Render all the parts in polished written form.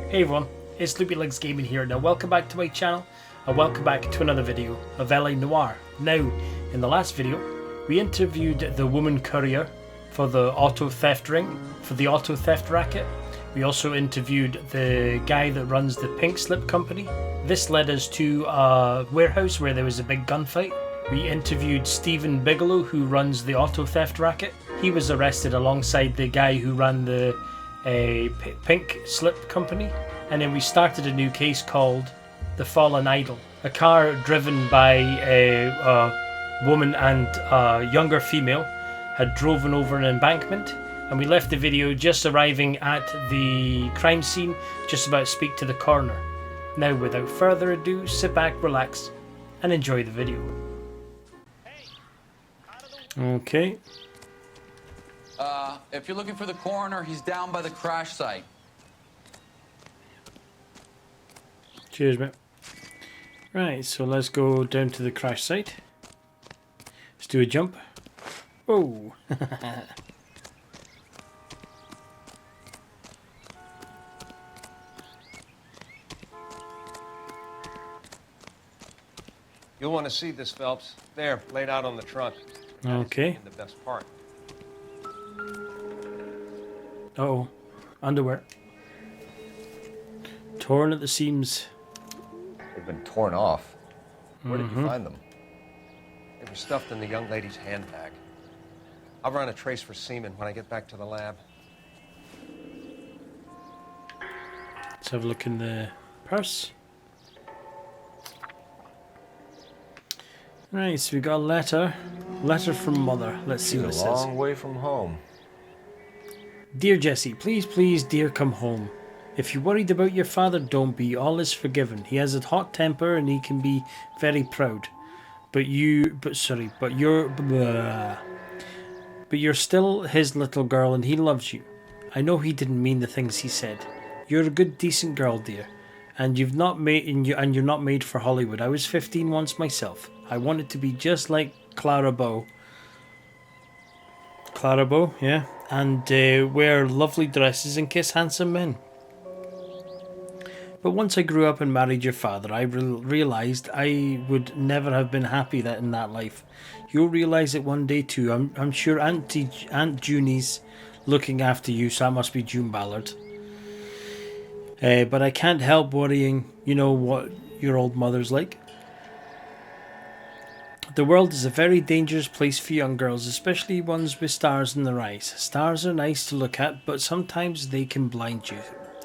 Hey everyone, it's Loopy Legs Gaming here. Now welcome back to my channel and welcome back to another video of LA Noire. Now, in the last video, we interviewed the woman courier for the auto theft ring, for the auto theft racket. We also interviewed the guy that runs the Pink Slip company. This led us to a warehouse where there was a big gunfight. We interviewed Stephen Bigelow, who runs the auto theft racket. He was arrested alongside the guy who ran the Pink Slip company. And then we started a new case called The Fallen Idol. A car driven by a woman and a younger female had driven over an embankment, and we left the video just arriving at the crime scene, just about to speak to the coroner. Now, without further ado, sit back, relax, and enjoy the video. Okay. If you're looking for the coroner, he's down by the crash site. Cheers, mate. Right, so let's go down to the crash site. Let's do a jump. Oh! You'll want to see this, Phelps. There, laid out on the trunk. Okay. The best part. Uh-oh. Underwear. Torn at the seams. They've been torn off. Where did you find them? They were stuffed in the young lady's handbag. I'll run a trace for semen when I get back to the lab. Let's have a look in the purse. Right, so we got a letter. Letter from Mother. Let's see what it She's says. a long way from home. Dear Jesse, please, please, dear, come home. If you're worried about your father, don't be. All is forgiven. He has a hot temper and he can be very proud. But you're still his little girl and he loves you. I know he didn't mean the things he said. You're a good, decent girl, dear. And you're not made for Hollywood. I was 15 once myself. I wanted to be just like Clara Bow. Clara Bow, yeah. And wear lovely dresses and kiss handsome men. But once I grew up and married your father, I realized I would never have been happy in that life. You'll realize it one day too. I'm sure Aunt Junie's looking after you, so that must be June Ballard. But I can't help worrying. You know what your old mother's like. The world is a very dangerous place for young girls, especially ones with stars in their eyes. Stars are nice to look at, but sometimes they can blind you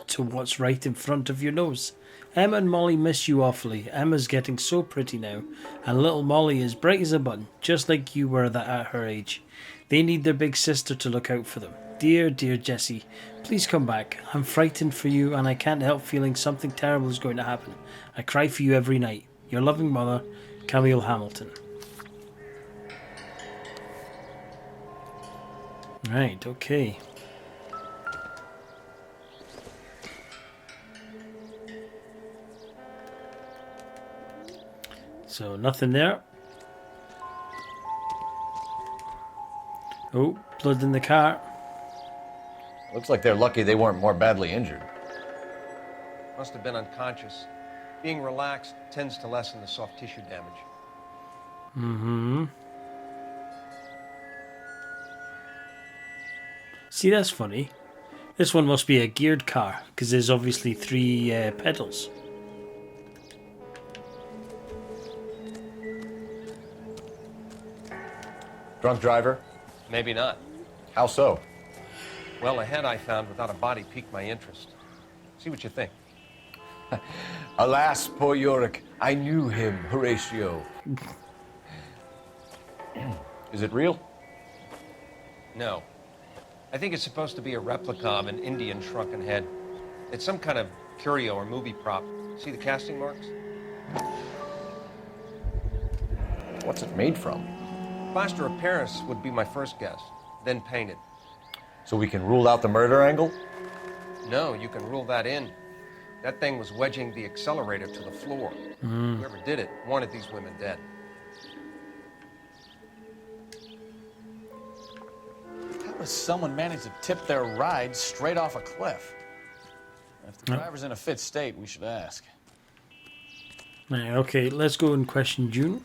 to what's right in front of your nose. Emma and Molly miss you awfully. Emma's getting so pretty now, and little Molly is bright as a button, just like you were at her age. They need their big sister to look out for them. Dear, dear Jessie, please come back. I'm frightened for you, and I can't help feeling something terrible is going to happen. I cry for you every night. Your loving mother, Camille Hamilton. Right, okay. So, nothing there. Oh, blood in the car. Looks like they're lucky they weren't more badly injured. Must have been unconscious. Being relaxed tends to lessen the soft tissue damage. Mm-hmm. See, that's funny. This one must be a geared car, because there's obviously 3 pedals. Drunk driver? Maybe not. How so? Well, a head I found without a body piqued my interest. See what you think. Alas, poor Yorick. I knew him, Horatio. Is it real? No. I think it's supposed to be a replica of an Indian shrunken head. It's some kind of curio or movie prop. See the casting marks? What's it made from? Plaster of Paris would be my first guess, then painted. So we can rule out the murder angle? No, you can rule that in. That thing was wedging the accelerator to the floor. Whoever did it wanted these women dead. How does someone manage to tip their ride straight off a cliff? If the driver's in a fit state, we should ask. Right, okay, let's go and question June.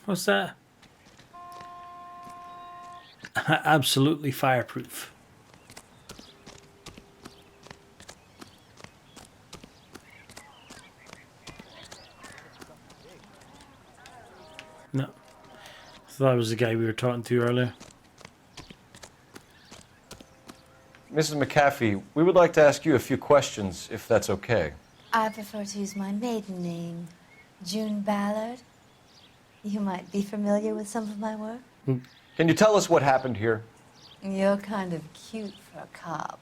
What's that? Absolutely fireproof. No. I thought that was the guy we were talking to earlier. Mrs. McAfee, we would like to ask you a few questions, if that's okay. I prefer to use my maiden name, June Ballard. You might be familiar with some of my work. Can you tell us what happened here? You're kind of cute for a cop.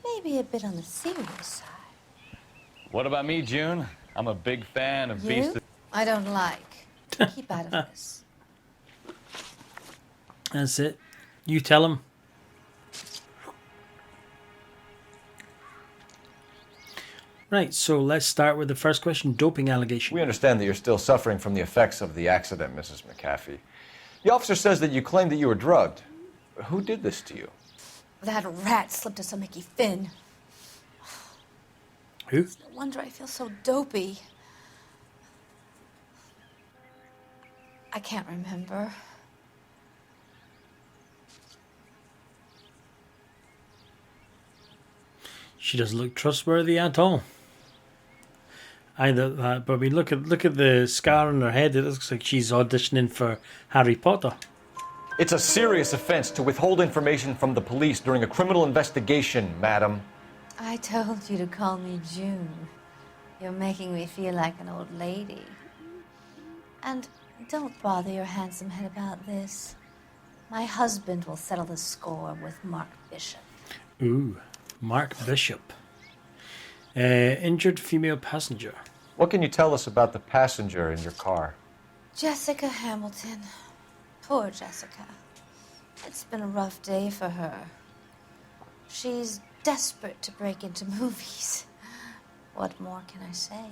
Maybe a bit on the serious side. What about me, June? I'm a big fan of beasts. You? I don't like. Keep out of this. That's it. You tell him. Right, so let's start with the first question, doping allegation. We understand that you're still suffering from the effects of the accident, Mrs. McAfee. The officer says that you claimed that you were drugged. Who did this to you? That rat slipped us a Mickey Finn. Who? No wonder I feel so dopey. I can't remember. She doesn't look trustworthy at all. Either that, but I mean, look at the scar on her head. It looks like she's auditioning for Harry Potter. It's a serious offense to withhold information from the police during a criminal investigation, madam. I told you to call me June. You're making me feel like an old lady. And don't bother your handsome head about this. My husband will settle the score with Mark Bishop. Ooh, Mark Bishop. Injured female passenger. What can you tell us about the passenger in your car? Jessica Hamilton. Poor Jessica. It's been a rough day for her. She's desperate to break into movies. What more can I say?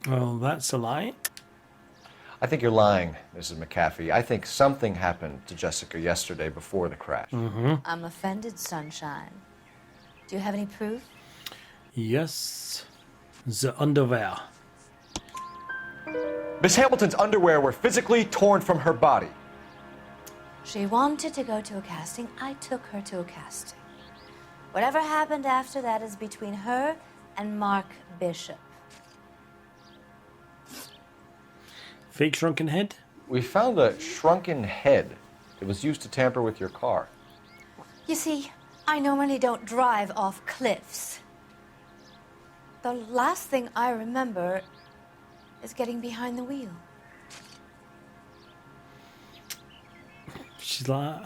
Well, that's a lie. I think you're lying, Mrs. McAfee. I think something happened to Jessica yesterday before the crash. I'm offended, Sunshine. Do you have any proof? Yes. The underwear. Miss Hamilton's underwear were physically torn from her body. She wanted to go to a casting. I took her to a casting. Whatever happened after that is between her and Mark Bishop. Fake shrunken head? We found a shrunken head. It was used to tamper with your car. You see, I normally don't drive off cliffs. The last thing I remember is getting behind the wheel. She's like...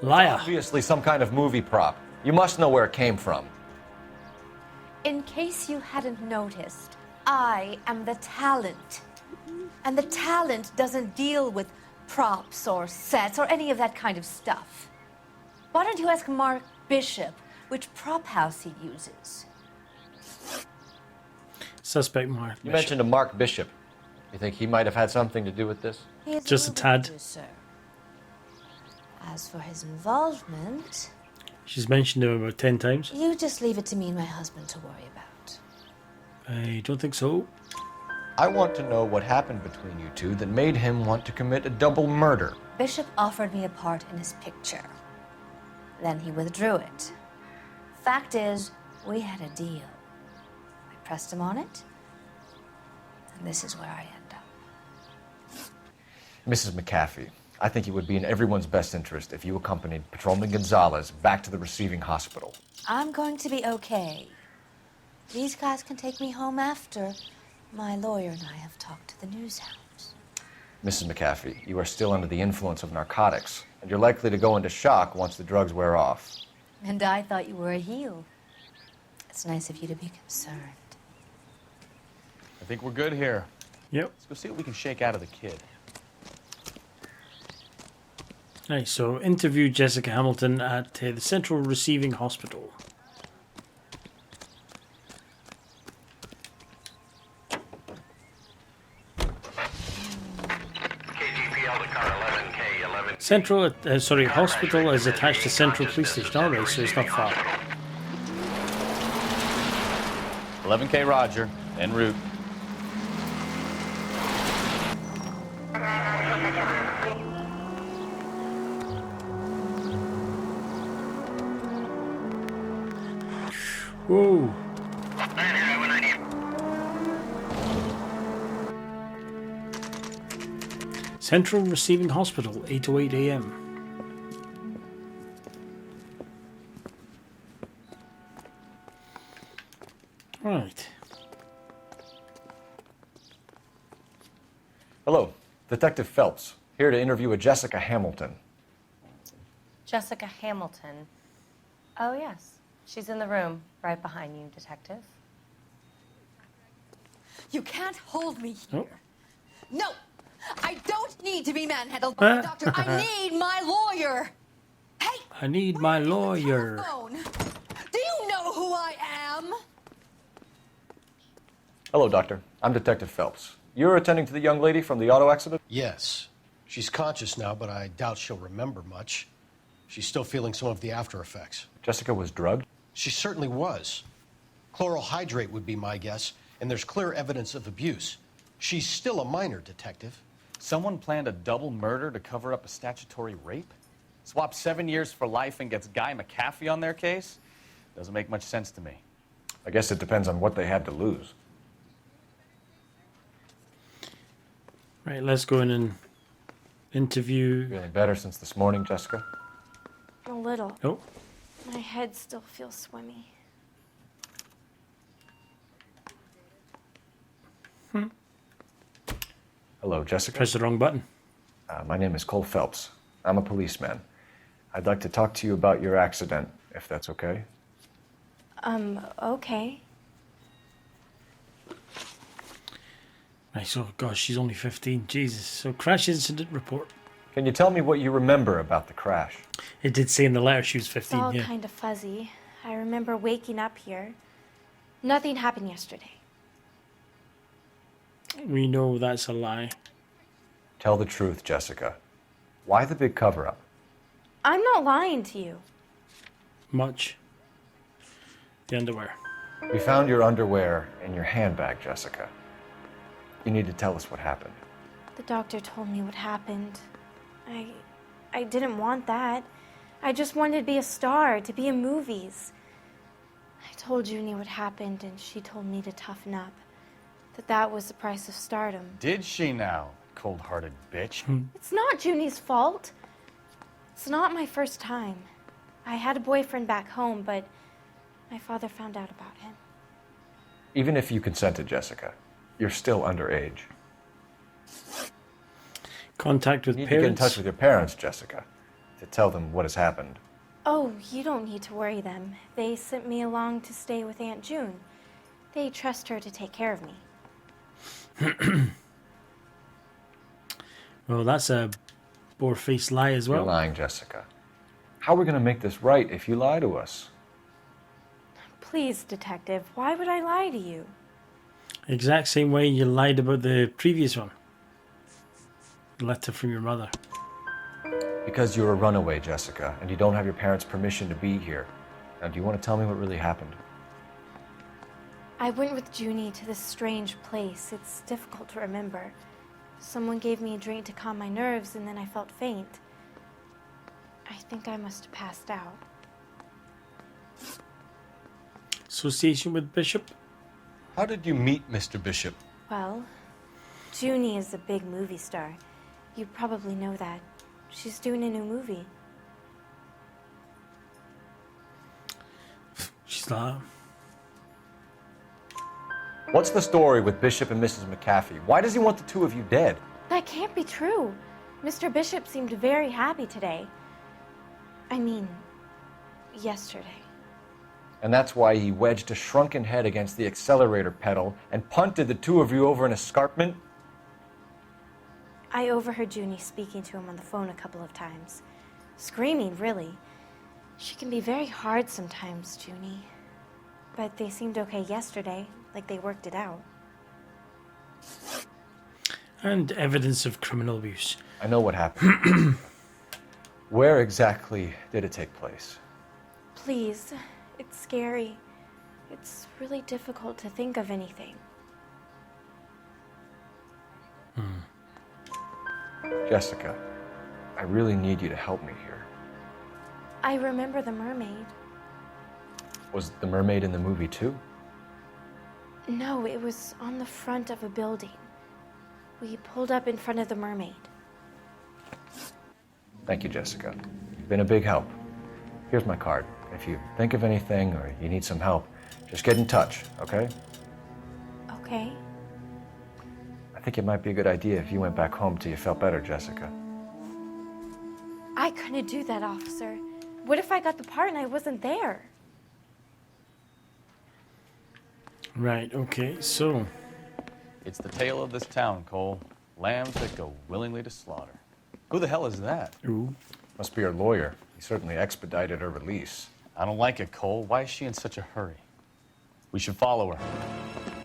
liar. Obviously some kind of movie prop. You must know where it came from. In case you hadn't noticed, I am the talent. And the talent doesn't deal with props or sets or any of that kind of stuff. Why don't you ask Mark Bishop which prop house he uses? Suspect Mark You Bishop. mentioned a Mark Bishop. You think he might have had something to do with this? He is Just a movie tad. producer. As for his involvement, She's mentioned him about 10 times. you just leave it to me and my husband to worry about. I don't think so. I want to know what happened between you two that made him want to commit a double murder. Bishop offered me a part in his picture. Then he withdrew it. Fact is, we had a deal. I pressed him on it, and this is where I end up. Mrs. McAfee, I think it would be in everyone's best interest if you accompanied Patrolman Gonzalez back to the receiving hospital. I'm going to be okay. These guys can take me home after. My lawyer and I have talked to the news hounds. Mrs. McAfee, you are still under the influence of narcotics, and you're likely to go into shock once the drugs wear off. And I thought you were a heel. It's nice of you to be concerned. I think we're good here. Yep. Let's go see what we can shake out of the kid. Nice, so interview Jessica Hamilton at the Central Receiving Hospital. Central, hospital is attached to Central Police Station. Alright, so it's not far. 11K Roger, en route. Whoa. Central Receiving Hospital, 8:08 a.m. Right. Hello, Detective Phelps, here to interview a Jessica Hamilton. Jessica Hamilton. Oh, yes. She's in the room, right behind you, Detective. You can't hold me here. Oh. No! I don't need to be manhandled by a doctor. I need my lawyer. Hey! I need my lawyer. Telephone. Do you know who I am? Hello, Doctor. I'm Detective Phelps. You're attending to the young lady from the auto accident? Yes. She's conscious now, but I doubt she'll remember much. She's still feeling some of the after effects. Jessica was drugged? She certainly was. Chloral hydrate would be my guess, and there's clear evidence of abuse. She's still a minor, Detective. Someone planned a double murder to cover up a statutory rape? Swap 7 years for life and gets Guy McAfee on their case? Doesn't make much sense to me. I guess it depends on what they had to lose. Right, let's go in and interview. Feeling better since this morning, Jessica? A little. Oh, My head still feels swimmy. Hello, Jessica. press the wrong button. My name is Cole Phelps. I'm a policeman. I'd like to talk to you about your accident, if that's okay. Okay. Right, so, gosh, she's only 15. Jesus. So, crash incident report. Can you tell me what you remember about the crash? It did say in the letter she was It's 15, all yeah. kind of fuzzy. I remember waking up here. Nothing happened yesterday. We know that's a lie. Tell the truth, Jessica. Why the big cover-up? I'm not lying to you. Much. The underwear. We found your underwear in your handbag, Jessica. You need to tell us what happened. The doctor told me what happened. I didn't want that. I just wanted to be a star, to be in movies. I told Junie what happened, and she told me to toughen up. That was the price of stardom. Did she now, cold-hearted bitch? It's not Junie's fault. It's not my first time. I had a boyfriend back home, but my father found out about him. Even if you consented, Jessica, you're still underage. Contact with You need to get in parents. touch with your parents, Jessica, to tell them what has happened. Oh, you don't need to worry them. They sent me along to stay with Aunt June. They trust her to take care of me. Well, that's a bore-faced lie as You're well. lying, Jessica. How are we going to make this right if you lie to us? Please, Detective, why would I lie to you? Exact same way you lied about the previous one. Letter from your mother. Because you're a runaway, Jessica, and you don't have your parents' permission to be here. Now, do you want to tell me what really happened? I went with Junie to this strange place. It's difficult to remember. Someone gave me a drink to calm my nerves, and then I felt faint. I think I must have passed out. Association with Bishop? How did you meet Mr. Bishop? Well, Junie is a big movie star. You probably know that. She's doing a new movie. She's like, What's the story with Bishop and Mrs. McAfee? Why does he want the two of you dead? That can't be true. Mr. Bishop seemed very happy today. I mean, yesterday. And that's why he wedged a shrunken head against the accelerator pedal and punted the two of you over an escarpment? I overheard Junie speaking to him on the phone a couple of times. Screaming, really. She can be very hard sometimes, Junie. But they seemed okay yesterday, like they worked it out. and evidence of criminal abuse. I know what happened. Where exactly did it take place? Please, it's scary. It's really difficult to think of anything. Jessica, I really need you to help me here. I remember the mermaid. Was the mermaid in the movie too? No, it was on the front of a building. We pulled up in front of the mermaid. Thank you, Jessica. You've been a big help. Here's my card. If you think of anything or you need some help, just get in touch, okay? Okay. I think it might be a good idea if you went back home till you felt better, Jessica. I couldn't do that, officer. What if I got the part and I wasn't there? Right, okay, so... It's the tale of this town, Cole. Lambs that go willingly to slaughter. Who the hell is that? Ooh. Must be her lawyer. He certainly expedited her release. I don't like it, Cole. Why is she in such a hurry? We should follow her.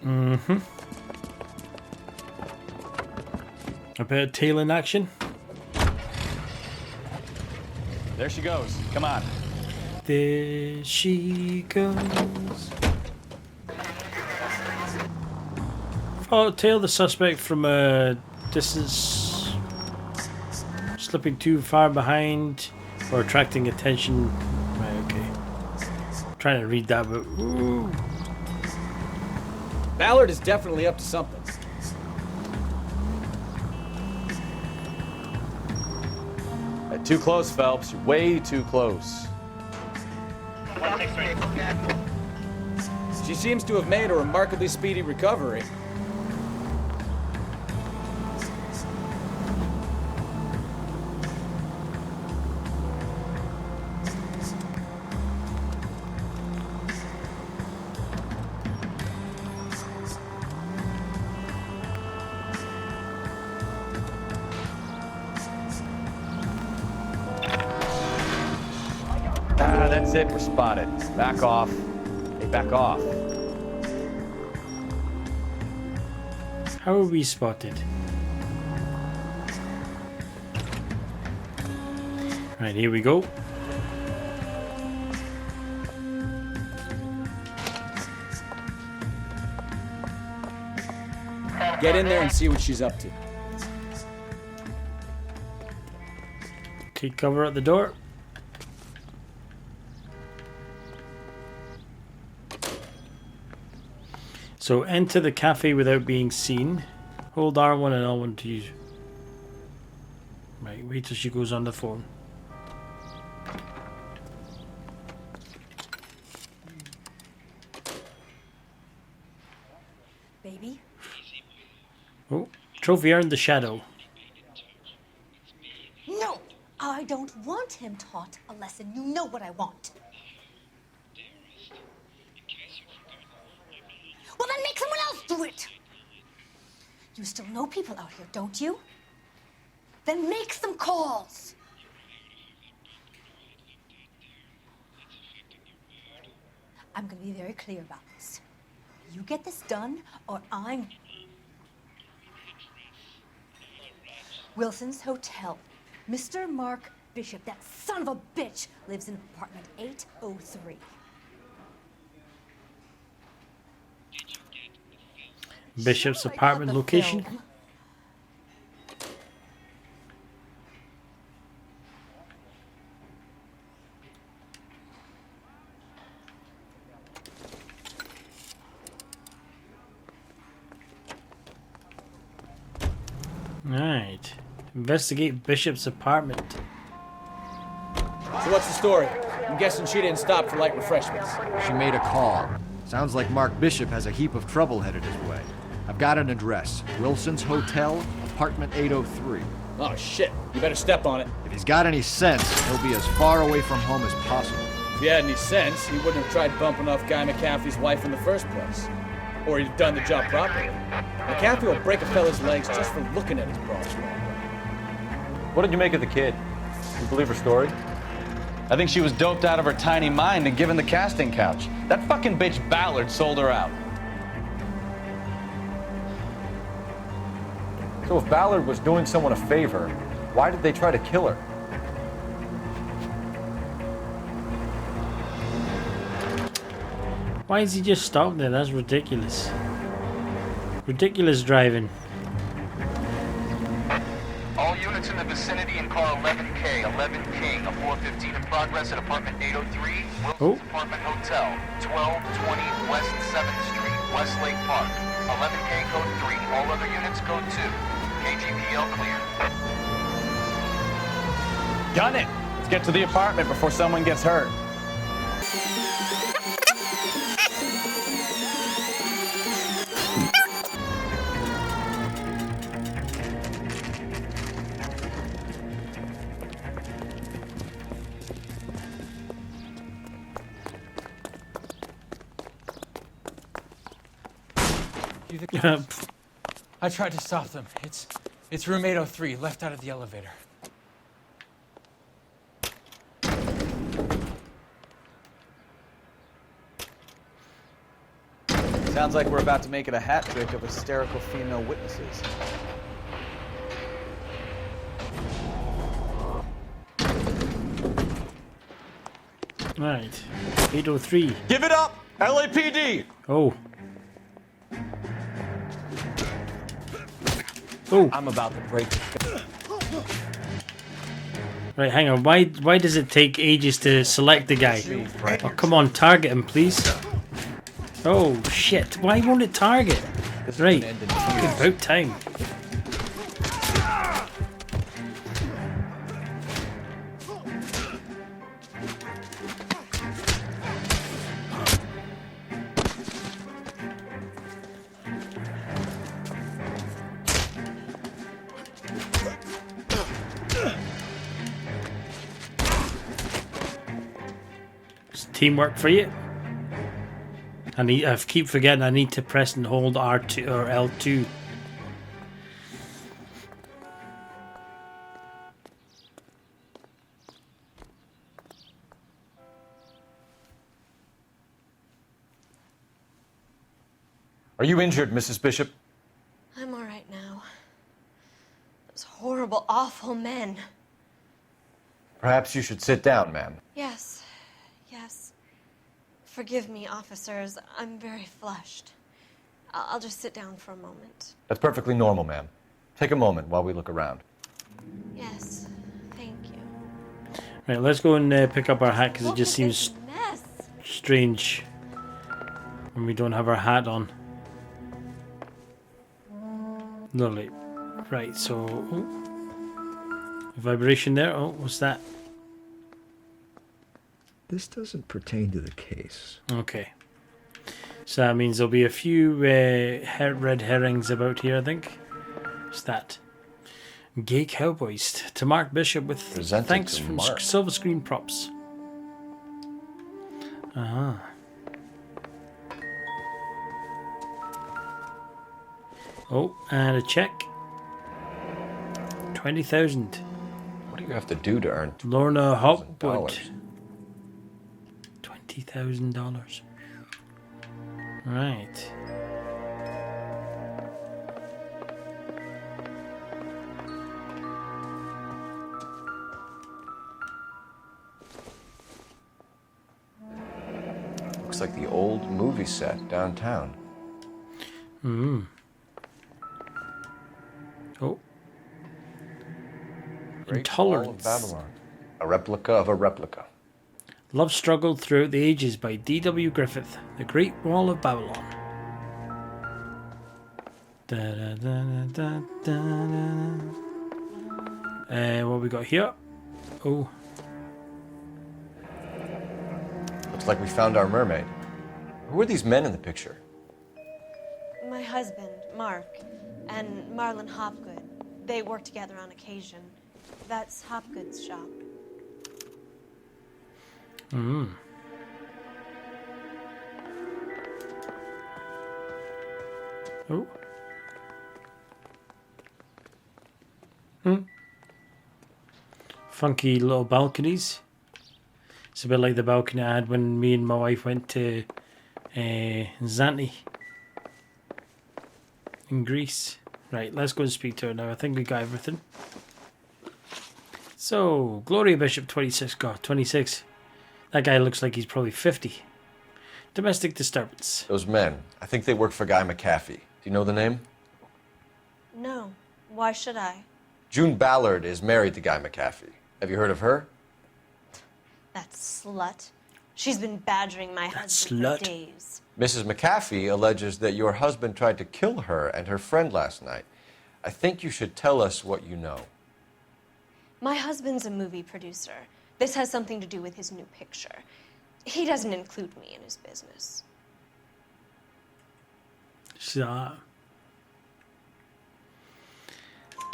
Mm-hmm. A bit of tail in action. There she goes. Come on. There she goes. Tail the suspect from a distance, slipping too far behind, or attracting attention. Right, okay. I'm trying to read that, but ooh. Ballard is definitely up to something. Too close, Phelps. You're way too close. She seems to have made a remarkably speedy recovery. That's it. We're spotted. Back off. Hey, back off. How are we spotted? Right, here we go. Get in there and see what she's up to. Take cover at the door. So enter the cafe without being seen. Hold R1 and L1 to use. Right, wait till she goes on the phone. Baby? Oh, trophy earned the shadow. No! I don't want him taught a lesson. You know what I want. Well, then make someone else do it! You still know people out here, don't you? Then make some calls! I'm gonna be very clear about this. You get this done, or I'm... Wilson's Hotel. Mr. Mark Bishop, that son of a bitch, lives in apartment 803. Bishop's apartment location. Right. Investigate Bishop's apartment. So what's the story? I'm guessing she didn't stop for light refreshments. She made a call. Sounds like Mark Bishop has a heap of trouble headed his way. I've got an address. Wilson's Hotel, apartment 803. Oh, shit. You better step on it. If he's got any sense, he'll be as far away from home as possible. If he had any sense, he wouldn't have tried bumping off Guy McAfee's wife in the first place. Or he'd have done the job properly. McAfee will break a fella's legs just for looking at his bras. What did you make of the kid? You believe her story? I think she was doped out of her tiny mind and given the casting couch. That fucking bitch Ballard sold her out. So if Ballard was doing someone a favor, why did they try to kill her? Why is he just stopped there? That's ridiculous. Ridiculous driving. All units in the vicinity in car 11K, 11 King, a 415 in progress at apartment 803, Wilson's Apartment Hotel, 1220 West 7th Street, Westlake Park. 11K code 3, all other units code 2. KGPL cleared. Gun it! Let's get to the apartment before someone gets hurt. I tried to stop them. It's room 803, left out of the elevator. Sounds like we're about to make it a hat trick of hysterical female witnesses. Right. 803. Give it up! LAPD! Oh. Oh. I'm about to break the... Right, hang on. Why does it take ages to select the guy? Oh, come on, target him, please. Oh, shit. Why won't it target? Right. About time. Teamwork for you. I keep forgetting I need to press and hold R2 or L2. Are you injured, Mrs. Bishop? I'm all right now. Those horrible, awful men. Perhaps you should sit down, ma'am. Yes. Yes. Forgive me, officers. I'm very flushed. I'll just sit down for a moment. That's perfectly normal, ma'am. Take a moment while we look around. Yes. Thank you. Right, let's go and pick up our hat because it just seems strange when we don't have our hat on. Lovely. Right, so... Oh. Vibration there. Oh, what's that? This doesn't pertain to the case. Okay. So that means there'll be a few red herrings about here, I think. What's that? Gay Cowboys to Mark Bishop with thanks from Silver Screen Props. Uh-huh. Oh, and a check. 20,000. What do you have to do to earn Lorna Hopwood. $20,000. Right. Looks like the old movie set downtown. Hmm. Oh. Intolerance. Babylon. A replica of a replica. Love struggled throughout the ages by D.W. Griffith. The Great Wall of Babylon. Da, da, da, da, da, da. What we got here? Oh. Looks like we found our mermaid. Who are these men in the picture? My husband, Mark, and Marlon Hopgood. They work together on occasion. That's Hopgood's shop. Hmm. Oh. Hmm. Funky little balconies. It's a bit like the balcony I had when me and my wife went to Zante in Greece. Right, let's go and speak to her now. I think we got everything. So, Gloria Bishop, 26. God, 26. That guy looks like he's probably 50. Domestic disturbance. Those men, I think they work for Guy McAfee. Do you know the name? No. Why should I? June Ballard is married to Guy McAfee. Have you heard of her? That slut. She's been badgering my husband for days. Mrs. McAfee alleges that your husband tried to kill her and her friend last night. I think you should tell us what you know. My husband's a movie producer. This has something to do with his new picture. He doesn't include me in his business.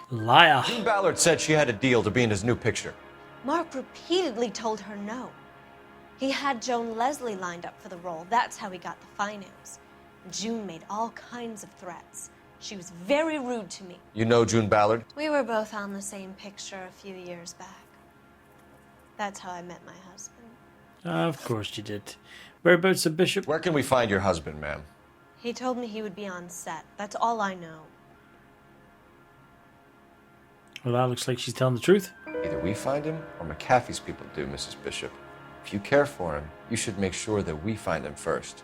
Liar. June Ballard said she had a deal to be in his new picture. Mark repeatedly told her no. He had Joan Leslie lined up for the role. That's how he got the finance. June made all kinds of threats. She was very rude to me. You know June Ballard? We were both on the same picture a few years back. That's how I met my husband. Of course you did. Whereabouts the Bishop? Where can we find your husband, ma'am? He told me he would be on set. That's all I know. Well, that looks like she's telling the truth. Either we find him or McAfee's people do, Mrs. Bishop. If you care for him, you should make sure that we find him first.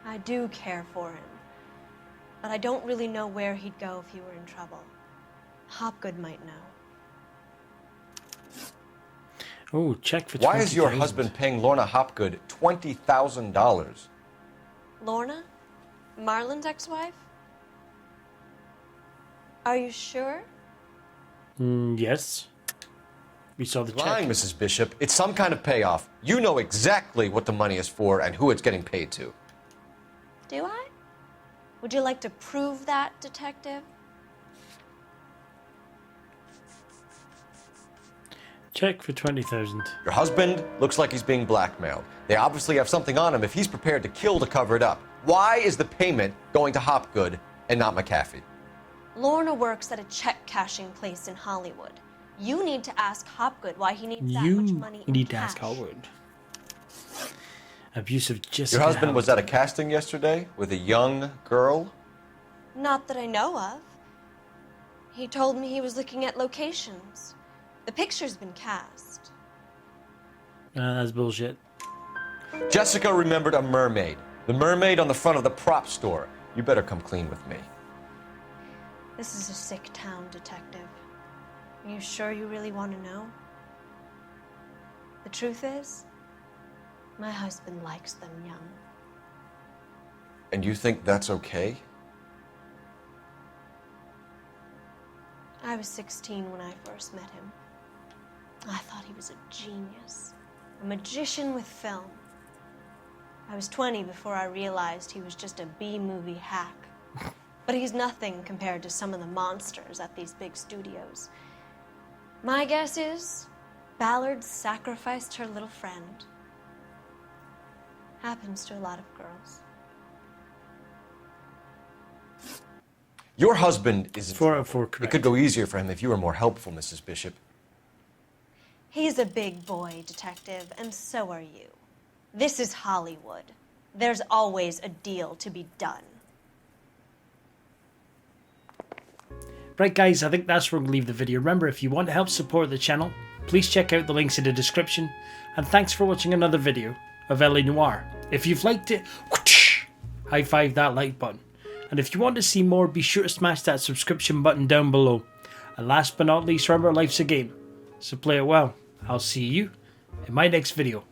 I do care for him. But I don't really know where he'd go if he were in trouble. Hopgood might know. Oh, check for Why is your 20,000. husband paying Lorna Hopgood $20,000? Lorna? Marlon's ex-wife? Are you sure? Yes. We saw the check. Lying, Mrs. Bishop. It's some kind of payoff. You know exactly what the money is for and who it's getting paid to. Do I? Would you like to prove that, detective? Check for 20,000. Your husband looks like he's being blackmailed. They obviously have something on him if he's prepared to kill to cover it up. Why is the payment going to Hopgood and not McAfee? Lorna works at a check-cashing place in Hollywood. You need to ask Hopgood why he needs that much money in You need to cash. ask Howard. Abusive Jessica. Your husband was at a casting yesterday with a young girl? Not that I know of. He told me he was looking at locations. The picture's been cast. That's bullshit. Jessica remembered a mermaid. The mermaid on the front of the prop store. You better come clean with me. This is a sick town, detective. Are you sure you really want to know? The truth is, my husband likes them young. And you think that's okay? I was 16 when I first met him. I thought he was a genius, a magician with film. I was 20 before I realized he was just a B-movie hack. But he's nothing compared to some of the monsters at these big studios. My guess is Ballard sacrificed her little friend. Happens to a lot of girls. Your husband is... 404 correct. It could go easier for him if you were more helpful, Mrs. Bishop. He's a big boy, detective, and so are you. This is Hollywood. There's always a deal to be done. Right guys, I think that's where we'll leave the video. Remember, if you want to help support the channel, please check out the links in the description. And thanks for watching another video of LA Noire. If you've liked it, whoosh, high five that like button. And if you want to see more, be sure to smash that subscription button down below. And last but not least, remember, life's a game. So play it well. I'll see you in my next video.